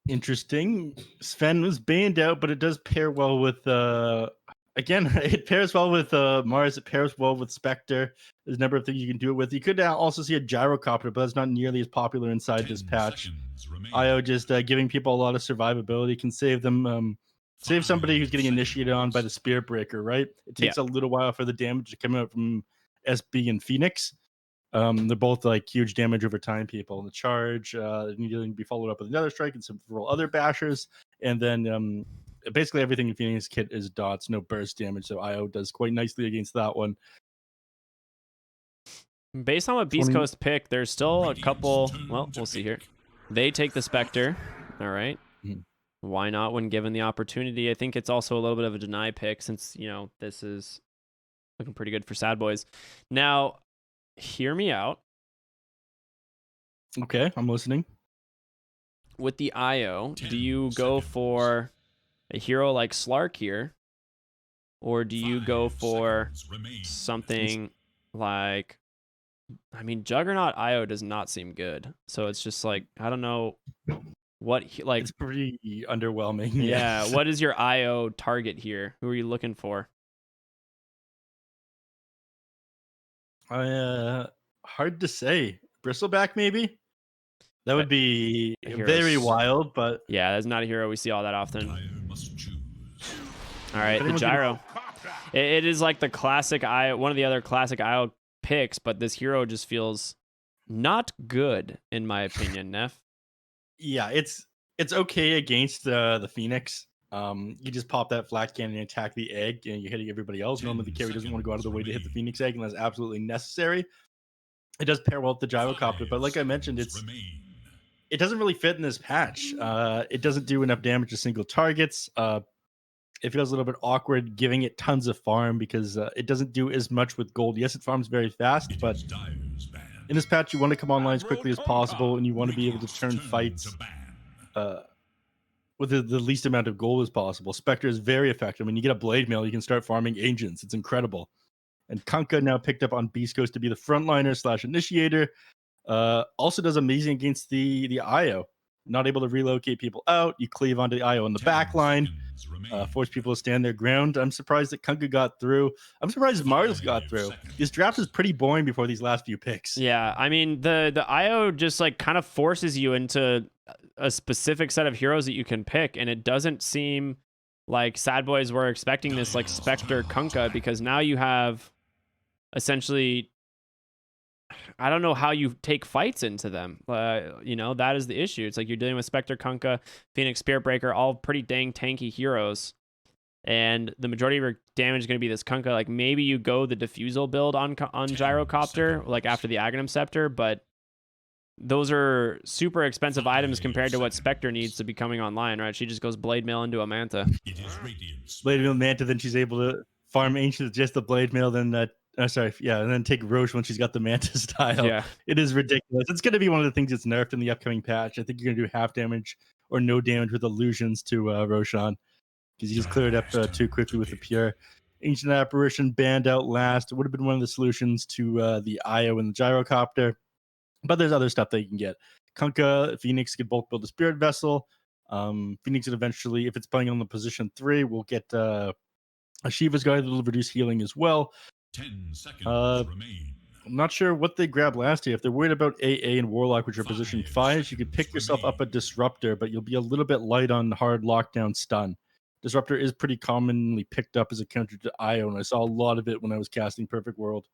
Interesting. Sven was banned out, but it does pair well with again, it pairs well with Mars, it pairs well with Spectre. There's a number of things you can do it with. You could also see a gyrocopter, but that's not nearly as popular inside this patch. IO just giving people a lot of survivability can save them. Save somebody who's getting initiated on by the Spirit Breaker, right? It takes a little while for the damage to come out from SB and Phoenix. They're both like huge damage over time people. The charge needing to be followed up with another strike and several other bashers, and then basically everything in Phoenix kit is dots, no burst damage. So IO does quite nicely against that one. Based on what Beast Coast picked, there's still a couple. Well, we'll see here. They take the Spectre. All right. Why not when given the opportunity? I think it's also a little bit of a deny pick since, you know, this is looking pretty good for Sadboys. Now, hear me out. Okay, I'm listening. With the IO, do you go for a hero like Slark here? Or do you go for something like... I mean, Juggernaut IO does not seem good. So it's just like, I don't know what... like. It's pretty underwhelming. Yeah, what is your IO target here? Who are you looking for? Hard to say. Bristleback, maybe? That would be very wild, but... Yeah, that's not a hero we see all that often. All right, the Gyro. It is like the classic IO, one of the other classic IO picks, but this hero just feels not good, in my opinion, Neph. Yeah, it's okay against the Phoenix. You just pop that flat cannon and attack the egg, and you're hitting everybody else. Normally, the carry doesn't want to go out of the way to hit the Phoenix egg unless absolutely necessary. It does pair well with the gyrocopter, but like I mentioned, it doesn't really fit in this patch. It doesn't do enough damage to single targets. It feels a little bit awkward giving it tons of farm because it doesn't do as much with gold. Yes, it farms very fast, but in this patch, you want to come online as quickly as possible, and you want to be able to turn fights with the least amount of gold as possible. Spectre is very effective. When you get a blade mail, you can start farming ancients. It's incredible. And Kunkka now picked up on Beast Coast to be the frontliner / initiator. Also does amazing against the IO. Not able to relocate people out. You cleave onto the IO in the back line. Force people to stand their ground. I'm surprised that Kunkka got through. I'm surprised Mars got through. This draft is pretty boring before these last few picks. Yeah, I mean, the IO just like kind of forces you into a specific set of heroes that you can pick, and it doesn't seem like Sadboys were expecting this like Spectre Kunkka, because now you have essentially, I don't know how you take fights into them. You know, that is the issue. It's like you're dealing with Spectre, Kunkka, Phoenix, Spirit Breaker, all pretty dang tanky heroes. And the majority of your damage is going to be this Kunkka. Like, maybe you go the Diffusal build on Gyrocopter, like after the Aghanim Scepter, but those are super expensive items compared to what Spectre needs to be coming online, right? She just goes Blade Mail into a Manta. Blade Mail Manta, then she's able to farm Ancient with just the Blade Mail, then that... and then take Roche when she's got the Manta style. Yeah. It is ridiculous. It's going to be one of the things that's nerfed in the upcoming patch. I think you're going to do half damage or no damage with illusions to Roshan, because you just cleared up too quickly with the pure. Ancient Apparition banned out last. It would have been one of the solutions to the IO and the Gyrocopter, but there's other stuff that you can get. Kunkka, Phoenix could both build a Spirit Vessel. Phoenix would eventually, if it's playing on the position 3, will get a Shiva's Guide that will reduce healing as well. 10 seconds remain. I'm not sure what they grabbed last year. If they're worried about AA and Warlock, which are position 5, you could pick yourself up a Disruptor, but you'll be a little bit light on hard lockdown stun. Disruptor is pretty commonly picked up as a counter to IO, and I saw a lot of it when I was casting Perfect World.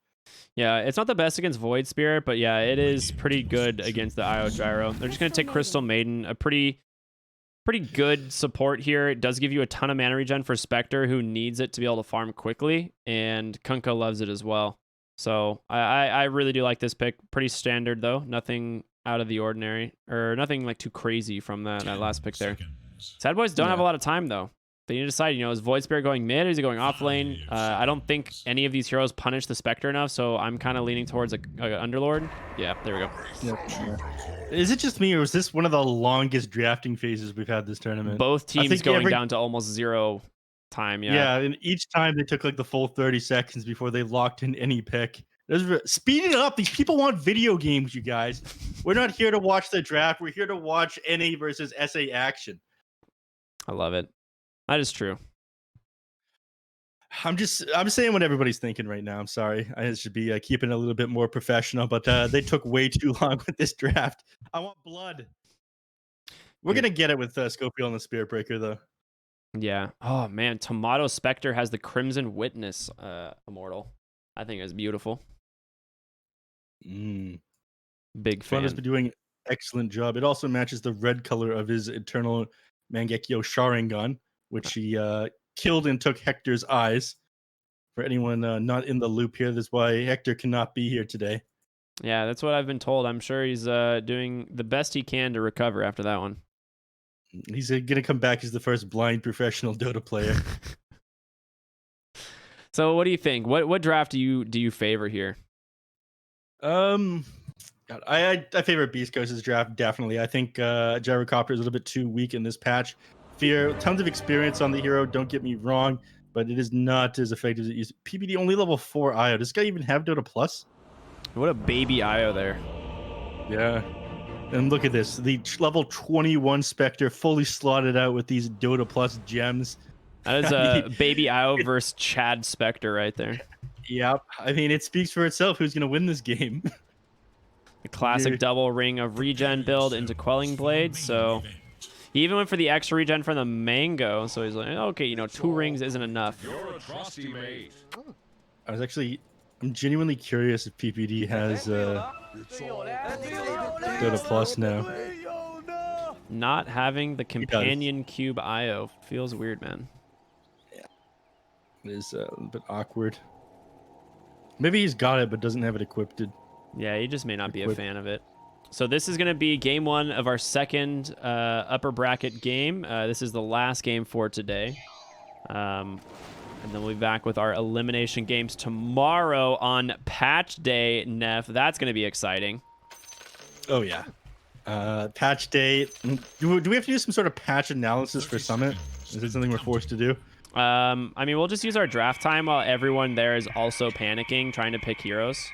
Yeah, it's not the best against Void Spirit, but yeah, it is pretty good against the IO Gyro. They're just going to take Crystal Maiden, a pretty good support here. It does give you a ton of mana regen for Spectre, who needs it to be able to farm quickly, and Kunkka loves it as well. So I really do like this pick. Pretty standard, though. Nothing out of the ordinary, or nothing like too crazy from that last pick there. Sadboys don't have a lot of time, though. They need to decide, you know, is Void Spirit going mid, or is he going off lane? I don't think any of these heroes punish the Spectre enough, so I'm kind of leaning towards a Underlord. Yeah, there we go. Yep. Is it just me, or is this one of the longest drafting phases we've had this tournament? Both teams going down to almost 0 time, yeah. Yeah, and each time they took like the full 30 seconds before they locked in any pick. Speed it up. These people want video games, you guys. We're not here to watch the draft. We're here to watch NA versus SA action. I love it. That is true. I'm saying what everybody's thinking right now. I'm sorry. I should be keeping it a little bit more professional, but they took way too long with this draft. I want blood. We're going to get it with Scopial and the Spirit Breaker, though. Yeah. Oh, man. Tomato Spectre has the Crimson Witness immortal. I think it's beautiful. Big fan. Has been doing an excellent job. It also matches the red color of his Eternal Mangekyo Sharingan, which he killed and took Hector's eyes. For anyone not in the loop here, that's why Hector cannot be here today. Yeah, that's what I've been told. I'm sure he's doing the best he can to recover after that one. He's going to come back as the first blind professional Dota player. So what do you think? What draft do you favor here? God, I favor Beast Coast's draft, definitely. I think Gyrocopter is a little bit too weak in this patch. Fear, tons of experience on the hero, don't get me wrong, but it is not as effective as it used. PBD only level 4 IO. Does this guy even have Dota Plus? What a baby IO there. Yeah. And look at this. The level 21 Spectre fully slotted out with these Dota Plus gems. That is a baby IO versus Chad Spectre right there. Yep. I mean, it speaks for itself who's going to win this game. The classic double ring of regen build into Quelling Blade. So he even went for the extra regen from the Mango. So he's like, okay, 2 rings isn't enough. You're a trusty mate. I'm genuinely curious if PPD has Dota Plus now. Not having the companion cube IO feels weird, man. Yeah. It is a bit awkward. Maybe he's got it, but doesn't have it equipped. Yeah, he just may not be a fan of it. So this is going to be game 1 of our second upper bracket game. This is the last game for today. And then we'll be back with our elimination games tomorrow on patch day, Neph. That's going to be exciting. Oh, yeah. Patch day. Do we have to do some sort of patch analysis for Summit? Is it something we're forced to do? I mean, we'll just use our draft time while everyone there is also panicking, trying to pick heroes.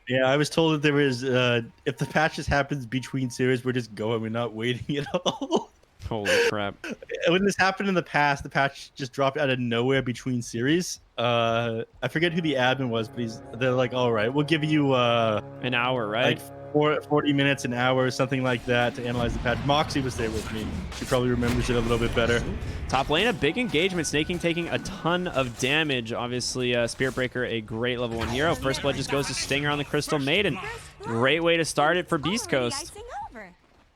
Yeah, I was told that there is, if the patches happens between series, we're just going. We're not waiting at all. Holy crap. When this happened in the past, the patch just dropped out of nowhere between series. I forget who the admin was, but they're like, all right, we'll give you an hour, right? Like 40 minutes, an hour, something like that to analyze the patch. Moxie was there with me. She probably remembers it a little bit better. Top lane, a big engagement. Snaking taking a ton of damage. Obviously, Spirit Breaker, a great level 1 hero. First blood just goes to Stinger on the Crystal Maiden. Great way to start it for Beast Coast.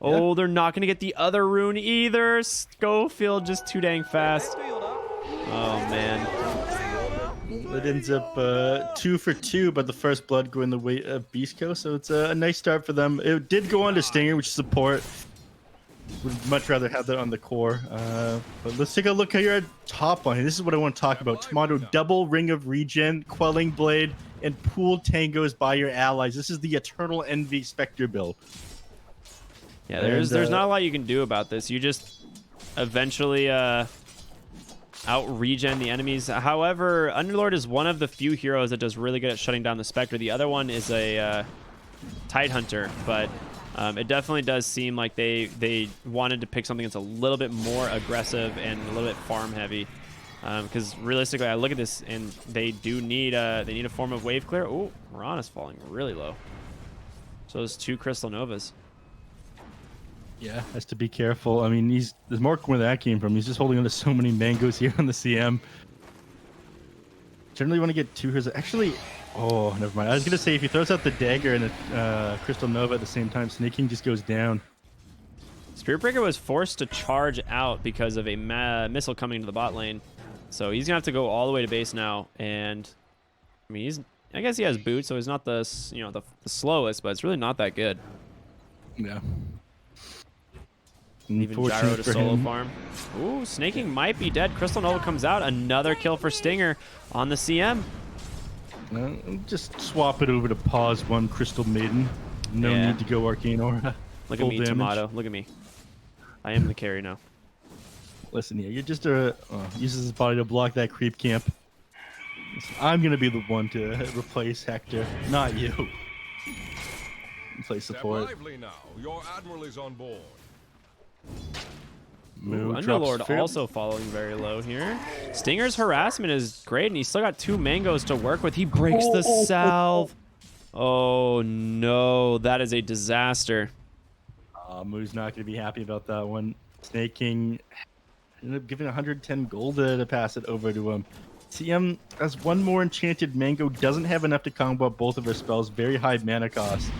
Oh, they're not going to get the other rune either. Schofield just too dang fast. Oh, man. It ends up 2 for 2, but the first blood going the way of Beast Coast, so it's a nice start for them. It did go on to Stinger, which is support. Would much rather have that on the core. But let's take a look at your top line. This is what I want to talk about. Tomato, double ring of regen, Quelling Blade, and pool tangos by your allies. This is the Eternal Envy Spectre build. Yeah, there's not a lot you can do about this. You just eventually out regen the enemies. However, Underlord is one of the few heroes that does really good at shutting down the Spectre. The other one is a Tidehunter, but it definitely does seem like they wanted to pick something that's a little bit more aggressive and a little bit farm heavy. Because realistically, I look at this and they do need a form of wave clear. Oh, Mirana's falling really low. So those 2 Crystal Novas. Yeah, has to be careful. I mean, there's more where that came from. He's just holding on to so many mangoes here on the CM. Generally want to get 2 heroes. Actually, oh, never mind. I was going to say, if he throws out the dagger and a Crystal Nova at the same time, Snaking just goes down. Spirit Breaker was forced to charge out because of a missile coming into the bot lane. So he's going to have to go all the way to base now. And, I mean, I guess he has boots, so he's not the slowest, but it's really not that good. Yeah. Even Gyro to solo farm. Ooh, Snaking might be dead. Crystal Nova comes out. Another kill for Stinger on the CM. Just swap it over to pause 1 Crystal Maiden. No need to go Arcane Aura. Look at me, damage. Tomato. Look at me. I am the carry now. Listen here, you're just uses his body to block that creep camp. I'm gonna be the one to replace Hector, not you. Play support. Step lively now. Your admiral is on board. Move, Underlord drops also falling very low here. Stinger's harassment is great, and he's still got 2 mangoes to work with. He breaks the salve. Oh no, that is a disaster. Moo's not going to be happy about that one. Snake King ended up giving 110 gold to pass it over to him. TM has 1 more enchanted mango, doesn't have enough to combo up both of her spells. Very high mana cost.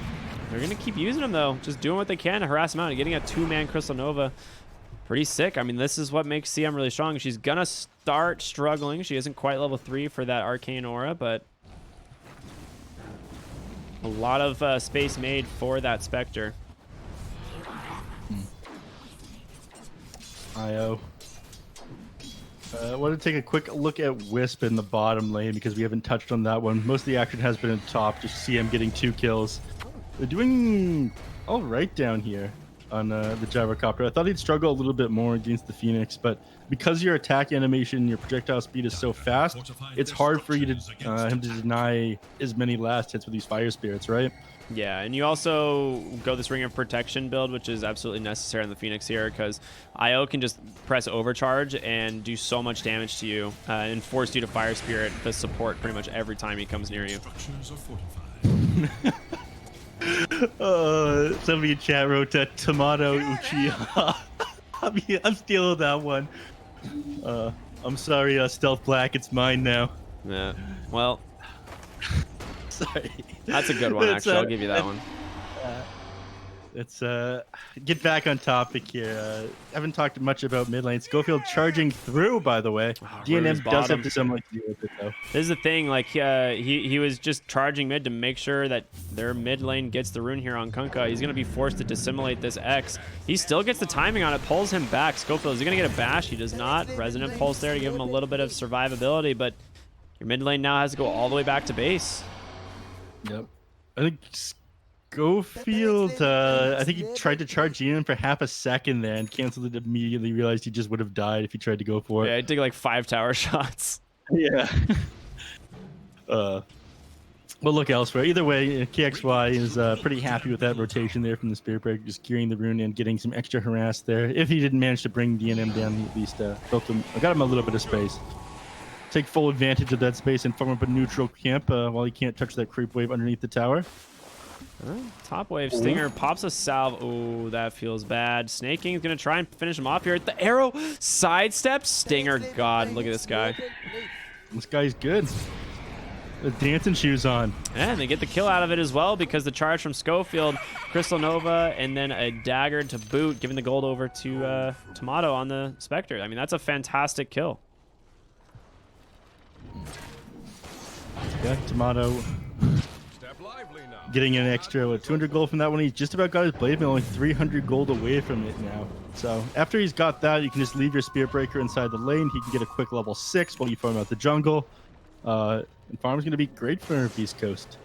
They're going to keep using him, though. Just doing what they can to harass him out and getting a 2-man Crystal Nova. Pretty sick. I mean, this is what makes CM really strong. She's going to start struggling. She isn't quite level 3 for that Arcane Aura, but a lot of space made for that Spectre. IO. I want to take a quick look at Wisp in the bottom lane because we haven't touched on that one. Most of the action has been in top. Just CM getting 2 kills. They're doing all right down here on the Gyrocopter. I thought he'd struggle a little bit more against the Phoenix, but because your attack animation, your projectile speed is so fast, it's hard for you to him to deny as many last hits with these fire spirits, right? Yeah, and you also go this Ring of Protection build, which is absolutely necessary on the Phoenix here because IO can just press overcharge and do so much damage to you and force you to Fire Spirit the support pretty much every time he comes near you. Structures are fortified. Somebody in chat wrote that Tomato Uchiha. I'm stealing that one. I'm sorry, Stealth Black, it's mine now. Yeah, well, Sorry. that's a good one, actually. I'll give you that one. Let's get back on topic here. Haven't talked much about mid lane. Schofield charging through, by the way. Rune's DNM does bottom. have to something to do with it, though. This is the thing, like, he was just charging mid to make sure that their mid lane gets the rune here on Kunkka. He's going to be forced to dissimulate this X. He still gets the timing on it, pulls him back. Schofield, is he going to get a bash? He does not. Resonant Pulse there to give him a little bit of survivability, but your mid lane now has to go all the way back to base. Yep. I think Schofield, I think he tried to charge Ian for half a second there and canceled it immediately, realized he just would have died if he tried to go for it. Yeah, I took like 5 tower shots. Yeah. We'll look elsewhere. Either way, KXY is pretty happy with that rotation there from the Spirit Breaker, just gearing the rune and getting some extra harass there. If he didn't manage to bring DNM down, he at least got him a little bit of space. Take full advantage of that space and form up a neutral camp while he can't touch that creep wave underneath the tower. Top wave Stinger pops a salve. Oh, that feels bad. Snake King's gonna try and finish him off here. The arrow sidestep Stinger. God, look at this guy. This guy's good. The dancing shoes on. And they get the kill out of it as well because the charge from Schofield, Crystal Nova, and then a dagger to boot, giving the gold over to Tomato on the Spectre. I mean, that's a fantastic kill. Yeah, Tomato Step lively now. getting an extra 200 gold from that one. He's just about got his blade mail, only 300 gold away from it now. So after he's got that, you can just leave your Spirit Breaker inside the lane. He can get a quick level 6 while you farm out the jungle. And farm's going to be great for Beast Coast.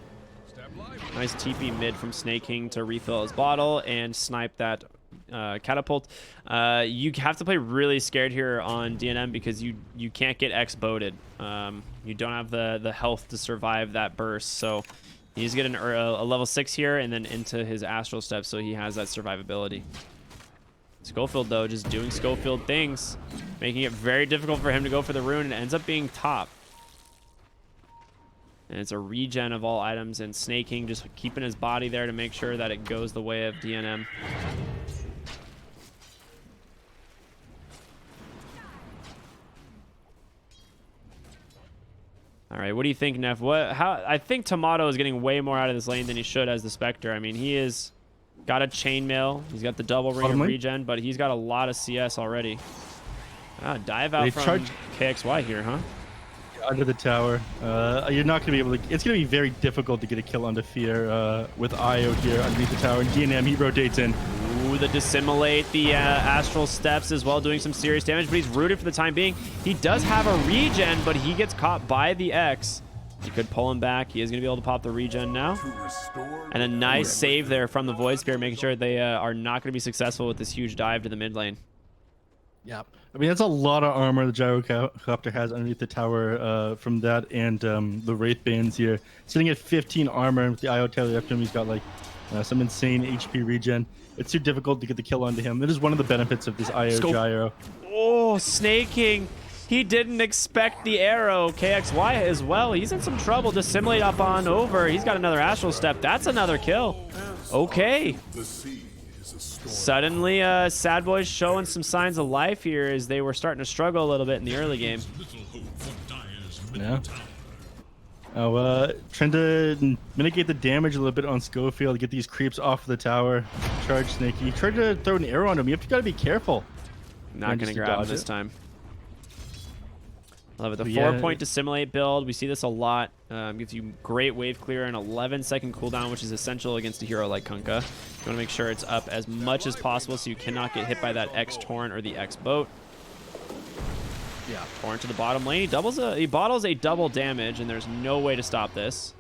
Step lively. Nice TP mid from Snake King to refill his bottle and snipe that catapult. You have to play really scared here on DNM because you can't get X boated. You don't have the health to survive that burst, so he's getting a level 6 here and then into his astral step, so he has that survivability. Schofield, though, just doing Schofield things, making it very difficult for him to go for the rune, and ends up being top. And it's a regen of all items, and Snake King just keeping his body there to make sure that it goes the way of DNM. All right, what do you think, Neph? I think Tomato is getting way more out of this lane than he should as the Spectre. I mean, he is got a chainmail, he's got the double ring of regen, but he's got a lot of CS already. Dive out from KXY here, huh? Under the tower. You're not going to be able to... It's going to be very difficult to get a kill onto Fear with IO here underneath the tower. And DNM, he rotates in. Ooh, the dissimulate, the astral steps as well, doing some serious damage, but he's rooted for the time being. He does have a regen, but he gets caught by the X. He could pull him back. He is going to be able to pop the regen now. And a nice save there from the Void Spirit, making sure they are not going to be successful with this huge dive to the mid lane. Yeah, I mean that's a lot of armor the gyrocopter has underneath the tower from that, and the wraith bands here sitting at 15 armor, and with the IO tail up to him, he's got like some insane HP regen. It's too difficult to get the kill onto him. That is one of the benefits of this IO gyro. Oh, snaking. He didn't expect the arrow. KXY as well. He's in some trouble. Dissimulate up on over. He's got another astral step. That's another kill. Okay. Suddenly, Sadboys showing some signs of life here as they were starting to struggle a little bit in the early game. Yeah. Oh, trying to mitigate the damage a little bit on Schofield, get these creeps off the tower. Charge Snaky. You tried to throw an arrow on him. You have to gotta be careful. Not gonna grab him this time. Love it. The Yeah. 4-point dissimulate build. We see this a lot. Gives you great wave clear and 11-second cooldown, which is essential against a hero like Kunkka. You want to make sure it's up as much as possible so you cannot get hit by that X Torrent or the X Boat. Yeah, Torrent to the bottom lane. He bottles a double damage, and there's no way to stop this.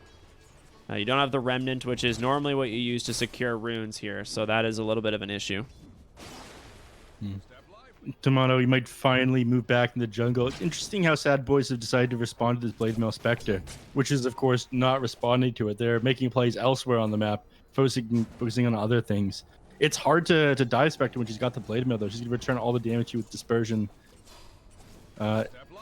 You don't have the Remnant, which is normally what you use to secure runes here, so that is a little bit of an issue. Tomato, you might finally move back in the jungle. It's interesting how Sadboys have decided to respond to this Blade Mail Spectre, which is, of course, not responding to it. They're making plays elsewhere on the map, focusing on other things. It's hard to dive Spectre when she's got the Blade Mail, though. She's going to return all the damage to you with Dispersion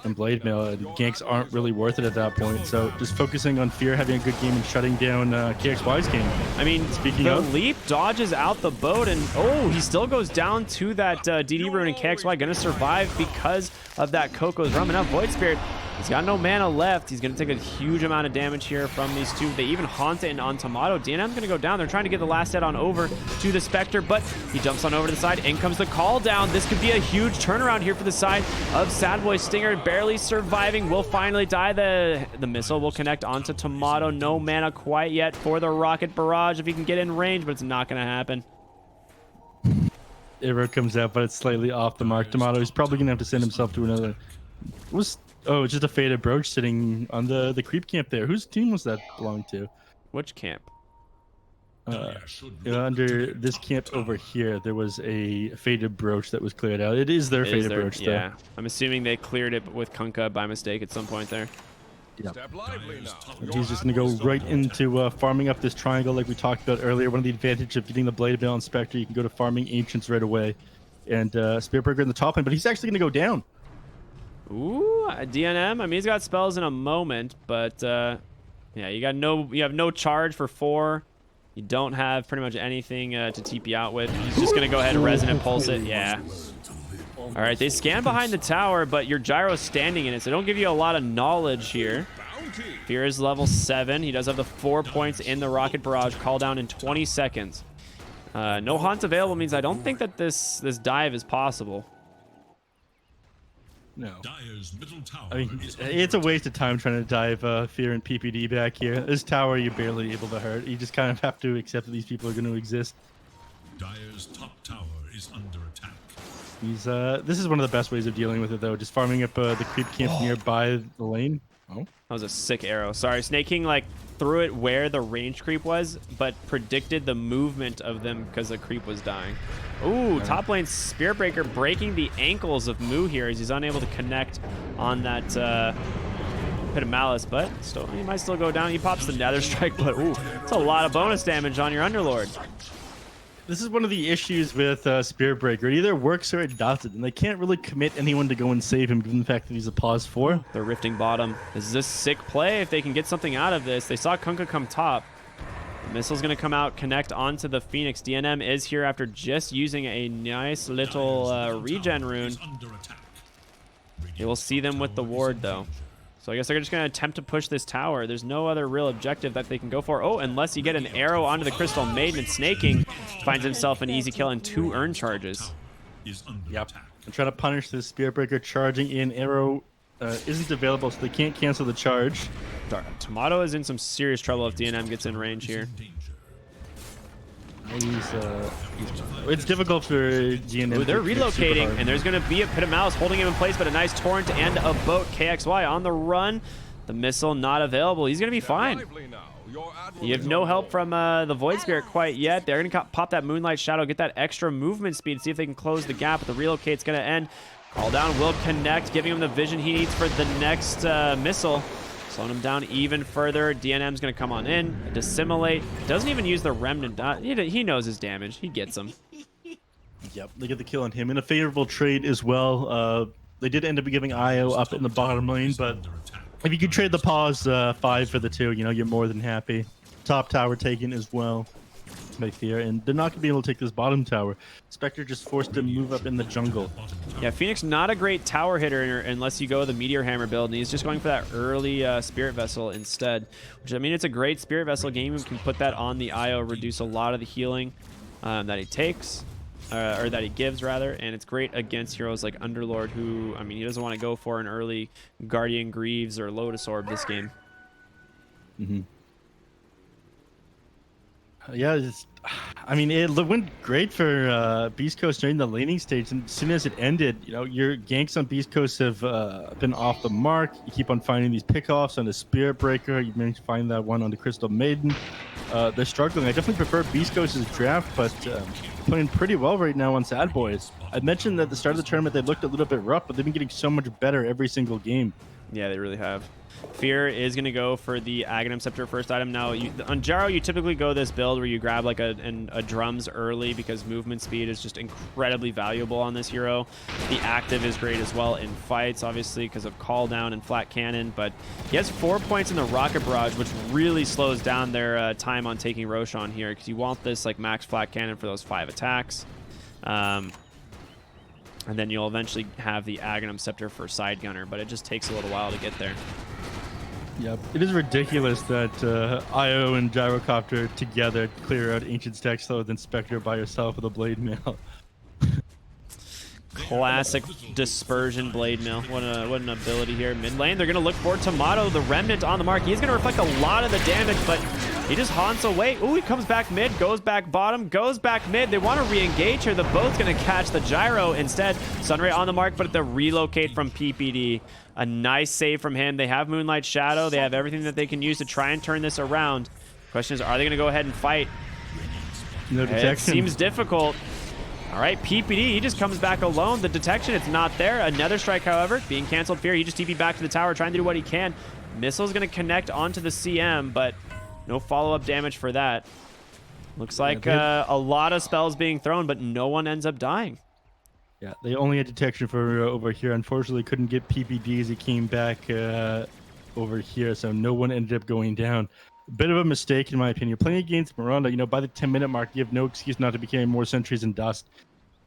and Blade Mail. Ganks aren't really worth it at that point, so just focusing on Fear, having a good game, and shutting down KXY's game. I mean, Speaking of, leap dodges out the boat, and oh, he still goes down to that DD rune, and KXY gonna survive because of that Coco's Rum. And now Void Spirit, he's got no mana left. He's gonna take a huge amount of damage here from these two. They even haunt it on Tomato. DNM's gonna go down. They're trying to get the last hit on over to the Spectre, but he jumps on over to the side. In comes the call down. This could be a huge turnaround here for the side of Sadboy. Stinger barely surviving, will finally die. The missile will connect onto Tomato. No mana quite yet for the rocket barrage if he can get in range, but it's not gonna happen. arrow comes out, but it's slightly off the mark. Tomato is probably gonna have to send himself to another. It's just a faded brooch sitting on the creep camp there. Whose team was that belong to? Which camp? Under this camp over here, there was a faded brooch that was cleared out. It is their faded brooch, though. Yeah, I'm assuming they cleared it with Kunkka by mistake at some point there. Yep. Step lively now. And he's just going to go right into farming up this triangle like we talked about earlier. One of the advantages of getting the Blade Mail Inspector, you can go to farming Ancients right away. And Spearburger in the top lane, but he's actually going to go down. Ooh, DNM. I mean, he's got spells in a moment, but yeah, you have no charge for 4. You don't have pretty much anything to TP out with. He's just going to go ahead and Resonant Pulse it. Yeah. All right, they scan behind the tower, but your Gyro's standing in it, so don't give you a lot of knowledge here. Fear is level 7. He does have the 4 points in the Rocket Barrage. Call down in 20 seconds. No haunts available means I don't think that this dive is possible. No. I mean, it's a waste of time trying to dive Fear and PPD back here. This tower, you're barely able to hurt. You just kind of have to accept that these people are going to exist. Dire's top tower is under attack. This is one of the best ways of dealing with it, though. Just farming up the creep camp nearby the lane. Oh, that was a sick arrow. Sorry, Snake King like threw it where the range creep was, but predicted the movement of them because the creep was dying. Ooh, top lane Spearbreaker breaking the ankles of Moo here as he's unable to connect on that Pit of Malice, but still, he might still go down. He pops the Nether Strike, but ooh, it's a lot of bonus damage on your Underlord. This is one of the issues with Spearbreaker. It either works or it doesn't, and they can't really commit anyone to go and save him, given the fact that he's a pause 4. They're rifting bottom. This is a sick play if they can get something out of this. They saw Kunkka come top. The missile's going to come out, connect onto the Phoenix. DNM is here after just using a nice little regen rune. They will see them with the ward, though. So I guess they're just going to attempt to push this tower. There's no other real objective that they can go for. Oh, unless you get an arrow onto the Crystal Maiden, and Snaking finds himself an easy kill and 2 earn charges. Yep. I'm trying to punish this Spearbreaker. Charging in. Arrow isn't available, so they can't cancel the charge. Tomato is in some serious trouble if DNM gets in range here. It's difficult for DNM. Ooh, they're relocating, and there's going to be a Pit of Malice holding him in place, but a nice Torrent and a boat. KXY on the run. The missile not available. He's going to be fine. You have no help from the Void Spirit quite yet. They're going to pop that Moonlight Shadow, get that extra movement speed, see if they can close the gap, but the relocate's going to end. Call down will connect, giving him the vision he needs for the next missile. Slowing him down even further. DNM's going to come on in, dissimulate. Doesn't even use the remnant. He knows his damage. He gets him. Yep, they get the kill on him in a favorable trade as well. They did end up giving IO up in the bottom lane, but if you could trade the pause 5 for the 2, you know, you're more than happy. Top tower taken as well by Fear, and they're not going to be able to take this bottom tower. Spectre just forced to move up in the jungle. Yeah, Phoenix not a great tower hitter unless you go the Meteor Hammer build, and he's just going for that early Spirit Vessel instead. Which, I mean, it's a great Spirit Vessel game. You can put that on the IO, reduce a lot of the healing that he takes. Or that he gives, rather, and it's great against heroes like Underlord, who, I mean, he doesn't want to go for an early Guardian Greaves or Lotus Orb this game. Yeah, I mean, it went great for Beast Coast during the laning stage, and as soon as it ended, you know, your ganks on Beast Coast have been off the mark. You keep on finding these pickoffs on the Spirit Breaker. You managed to find that one on the Crystal Maiden. They're struggling. I definitely prefer Beast Coast's draft, but playing pretty well right now on Sadboys. I mentioned at the start of the tournament they looked a little bit rough, but they've been getting so much better every single game. Yeah, they really have. Fear is going to go for the Aghanim Scepter first item. Now, on Jaro, you typically go this build where you grab like a drums early because movement speed is just incredibly valuable on this hero. The active is great as well in fights, obviously, because of call down and flat cannon, but he has 4 points in the rocket barrage, which really slows down their time on taking Roshan here, because you want this like max flat cannon for those 5 attacks. And then you'll eventually have the Aghanim Scepter for Side Gunner, but it just takes a little while to get there. Yep. It is ridiculous that IO and Gyrocopter together clear out Ancient Stack slower than Spectre by herself with a Blade Mail. Classic Dispersion Blade Mail. What an ability here. Mid lane, they're going to look for Tomato, the Remnant on the mark. He's going to reflect a lot of the damage, but he just haunts away. Ooh, he comes back mid, goes back bottom, goes back mid. They want to re-engage here. The boat's going to catch the Gyro instead. Sunray on the mark, but the relocate from PPD. A nice save from him. They have Moonlight Shadow. They have everything that they can use to try and turn this around. Question is, are they going to go ahead and fight? No detection. It seems difficult. All right, PPD, he just comes back alone. The detection, it's not there. Another strike, however, being canceled. Fear, he just TP back to the tower, trying to do what he can. Missile's going to connect onto the CM, but no follow-up damage for that. Looks like a lot of spells being thrown, but no one ends up dying. Yeah, they only had detection for over here. Unfortunately, couldn't get PPD as he came back over here, so no one ended up going down. A bit of a mistake, in my opinion. Playing against Miranda, you know, by the 10-minute mark, you have no excuse not to be carrying more sentries and dust.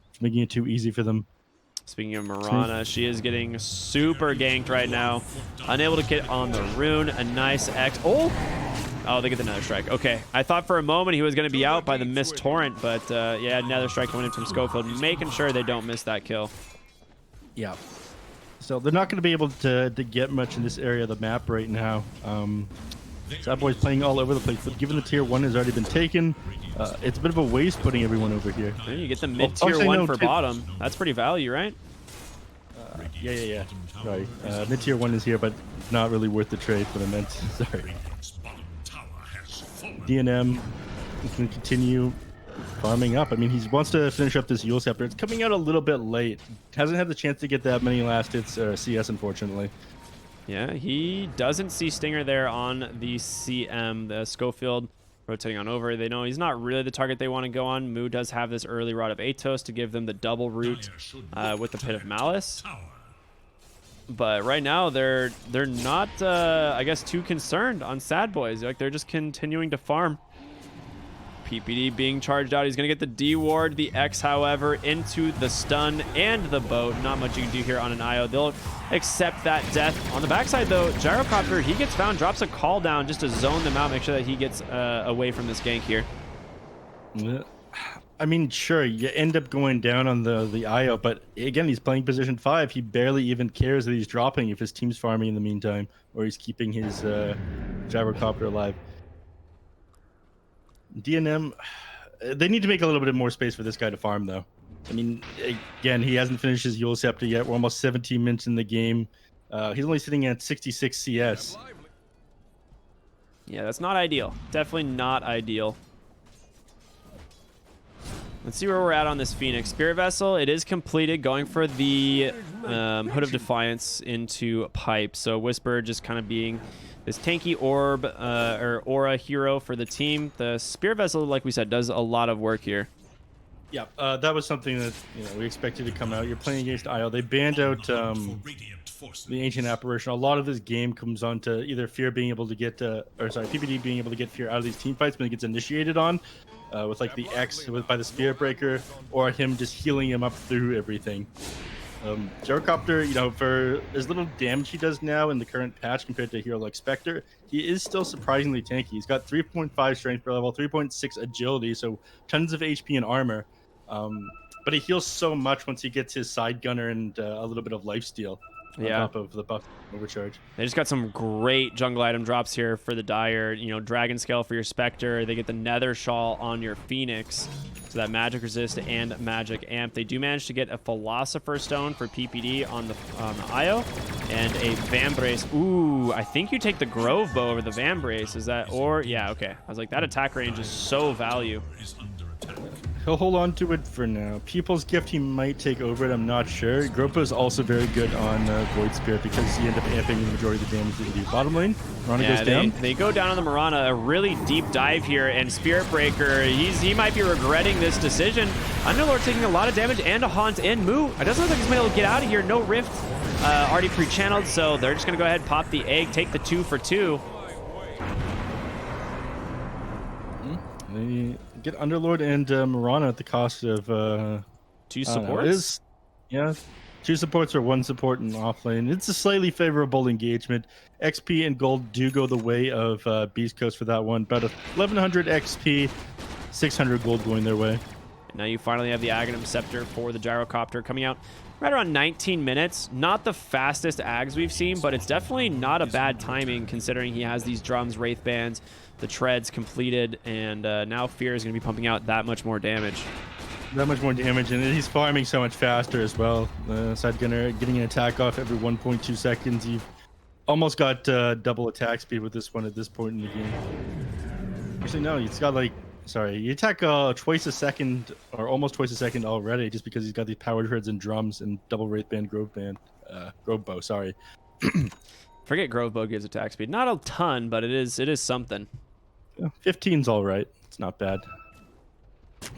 It's making it too easy for them. Speaking of Mirana, she is getting super ganked right now. Unable to get on the rune. A nice X. Oh, they get the Nether Strike. Okay. I thought for a moment he was going to be out by the missed Torrent, but yeah, Nether Strike coming in from Schofield, making sure they don't miss that kill. Yeah. So they're not going to be able to get much in this area of the map right now. Sadboy's playing all over the place, but given the tier 1 has already been taken, it's a bit of a waste putting everyone over here. Yeah, you get the mid tier 1 for bottom. That's pretty value, right? Yeah. Right. Mid tier 1 is here, but not really worth the trade. What I meant. Sorry. DNM can continue farming up. I mean, he wants to finish up this Yule Scepter. It's coming out a little bit late. Hasn't had the chance to get that many last hits CS, unfortunately. Yeah, he doesn't see Stinger there on the CM. The Schofield rotating on over. They know he's not really the target they want to go on. Moo does have this early Rod of Atos to give them the double root with the Pit of Malice. But right now, they're not, I guess, too concerned on Sadboys. Like, they're just continuing to farm. PPD being charged out. He's going to get the D ward, the X, however, into the stun and the boat. Not much you can do here on an IO. They'll accept that death. On the backside, though, Gyrocopter, he gets found, drops a call down just to zone them out, make sure that he gets away from this gank here. Yeah. I mean, sure, you end up going down on the IO, but again, he's playing position 5. He barely even cares that he's dropping if his team's farming in the meantime, or he's keeping his Gyrocopter alive. DNM, they need to make a little bit more space for this guy to farm, though. I mean, again, he hasn't finished his Yule Scepter yet. We're almost 17 minutes in the game. He's only sitting at 66 CS. Yeah, that's not ideal. Definitely not ideal. Let's see where we're at on this Phoenix. Spirit Vessel, it is completed, going for the Hood of Defiance into Pipe. So Whisper just kind of being this tanky orb or aura hero for the team. The Spirit Vessel, like we said, does a lot of work here. Yeah, that was something that we expected to come out. You're playing against IO. They banned out the Ancient Apparition. A lot of this game comes on to either Fear being able to get, PPD being able to get Fear out of these team fights when he gets initiated on, with like the X by the Spirit Breaker, or him just healing him up through everything. Gyrocopter, for as little damage he does now in the current patch compared to a hero like Spectre, he is still surprisingly tanky. He's got 3.5 strength per level, 3.6 agility, so tons of HP and armor. But he heals so much once he gets his side gunner and a little bit of lifesteal on top of the buff overcharge. They just got some great jungle item drops here for the Dire. Dragon Scale for your Spectre. They get the Nether Shawl on your Phoenix, so that magic resist and magic amp. They do manage to get a Philosopher Stone for PPD on the IO, and a Vambrace. Ooh, I think you take the Grove Bow over the Vambrace. Is that, or yeah, okay. I was like, that attack range is so value. He'll hold on to it for now. People's Gift, he might take over it. I'm not sure. Gropa is also very good on Void Spirit because he ended up amping the majority of the damage that you do. Bottom lane, Marana goes down. They go down on the Marana. A really deep dive here, and Spirit Breaker, he might be regretting this decision. Underlord taking a lot of damage, and a Haunt and Moo. It doesn't look like he's been able to get out of here. No Rift already pre-channeled, so they're just going to go ahead and pop the egg, take the 2 for 2. They get Underlord and Marana at the cost of 2 supports. Yeah, 2 supports or 1 support in offlane. It's a slightly favorable engagement. XP and gold do go the way of Beast Coast for that one. About 1100 XP, 600 gold going their way. And now you finally have the Aghanim Scepter for the Gyrocopter coming out right around 19 minutes. Not the fastest Ags we've seen, but it's definitely not a bad timing considering he has these drums, Wraith Bands, the treads completed, and now Fear is going to be pumping out that much more damage. That much more damage, and he's farming so much faster as well. Side Gunner getting an attack off every 1.2 seconds. You've almost got double attack speed with this one at this point in the game. Actually, no, he's got you attack twice a second, or almost twice a second already, just because he's got these power treads and drums and double Wraith Band, Grove Bow, sorry. Forget Grove Bow gives attack speed. Not a ton, but it is something. 15's all right. It's not bad.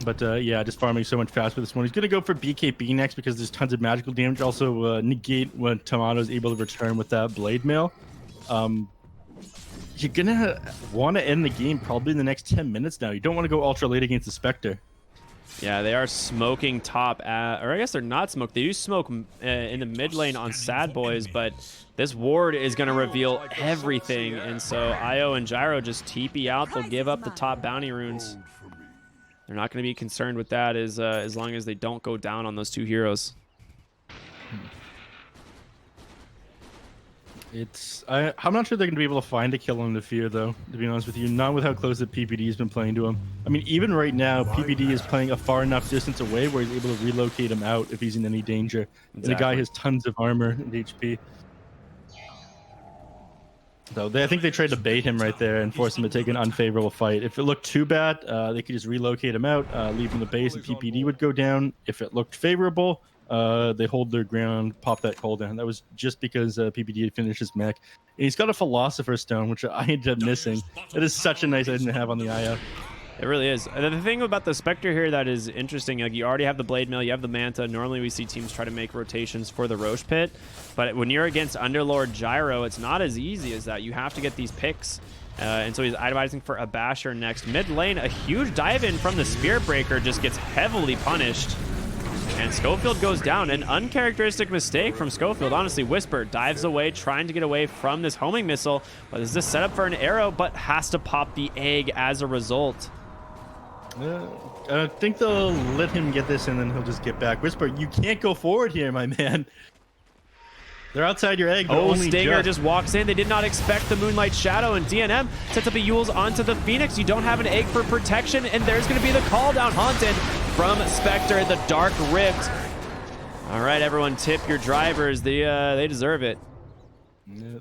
But yeah, just farming so much faster with this one. He's going to go for BKB next because there's tons of magical damage. Also negate when Tomato is able to return with that Blade Mail. You're going to want to end the game probably in the next 10 minutes now. You don't want to go ultra late against the Spectre. Yeah, they are smoking top or I guess they're not smoke. They do smoke in the mid lane on Sadboys, but this ward is going to reveal everything. And so IO and Gyro just TP out. They'll give up the top bounty runes. They're not going to be concerned with that as long as they don't go down on those 2 heroes. I'm not sure they're going to be able to find a kill on the Fear, though, to be honest with you. Not with how close the PPD has been playing to him. I mean, even right now, PPD is playing a far enough distance away where he's able to relocate him out if he's in any danger. Exactly. And the guy has tons of armor and HP. So I think they tried to bait him right there and force him to take an unfavorable fight. If it looked too bad, they could just relocate him out, leave him the base, and PPD would go down. If it looked favorable, they hold their ground, pop that cooldown. That was just because PPD had finished his mech. And he's got a Philosopher's Stone, which I ended up missing. It is such a nice item to have on the IO. It really is. The thing about the Spectre here that is interesting, like you already have the Blade Mail, you have the Manta. Normally we see teams try to make rotations for the Roche Pit, but when you're against Underlord Gyro, it's not as easy as that. You have to get these picks. And so he's itemizing for a Basher next. Mid lane, a huge dive in from the Spirit Breaker just gets heavily punished. And Schofield goes down. An uncharacteristic mistake from Schofield. Honestly, Whisper dives away, trying to get away from this homing missile. But is this set up for an arrow, but has to pop the egg as a result. I think they'll let him get this and then he'll just get back. Whisper, you can't go forward here, my man. They're outside your egg. Oh, Stinger just walks in. They did not expect the Moonlight Shadow, and DNM sets up a Yules onto the Phoenix. You don't have an egg for protection, and there's going to be the call down Haunted from Spectre, the Dark Rift. All right, everyone, tip your drivers. They deserve it. Yeah,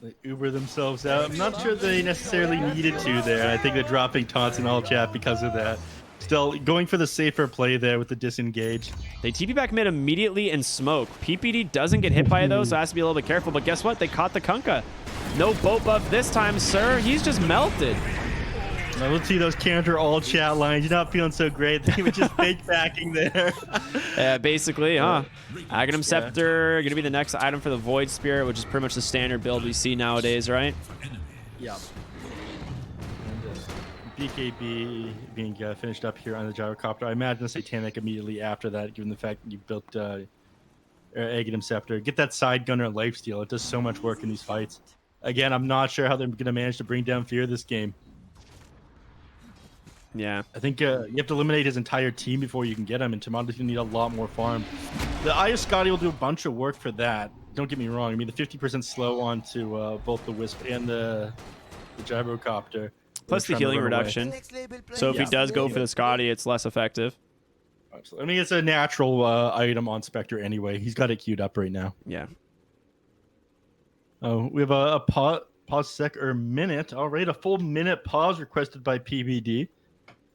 they Uber themselves out. I'm not sure they necessarily needed to there. I think they're dropping taunts in all chat because of that. Still going for the safer play there with the disengage. They TP back mid immediately and smoke. PPD doesn't get hit by it though, so has to be a little bit careful. But guess what? They caught the Kunkka. No boat buff this time, sir. He's just melted. Now, let's see those counter all chat lines. You're not feeling so great. They were just fake backing there. Yeah, basically, huh? Aghanim Scepter gonna be the next item for the Void Spirit, which is pretty much the standard build we see nowadays, right? Yeah. BKB being finished up here on the gyrocopter. I imagine a Satanic immediately after that, given the fact that you built Aghanim Scepter. Get that side gunner lifesteal. It does so much work in these fights. Again, I'm not sure how they're going to manage to bring down Fear this game. Yeah. I think you have to eliminate his entire team before you can get him, and Tomato's going to need a lot more farm. The Ioscotty will do a bunch of work for that. Don't get me wrong. I mean, the 50% slow onto both the Wisp and the gyrocopter. Plus the healing reduction. So if he does go for the Scotty, it's less effective. Absolutely. I mean, it's a natural item on Spectre anyway. He's got it queued up right now. Yeah. Oh, we have a pause sec or minute. All right, a full minute pause requested by PBD.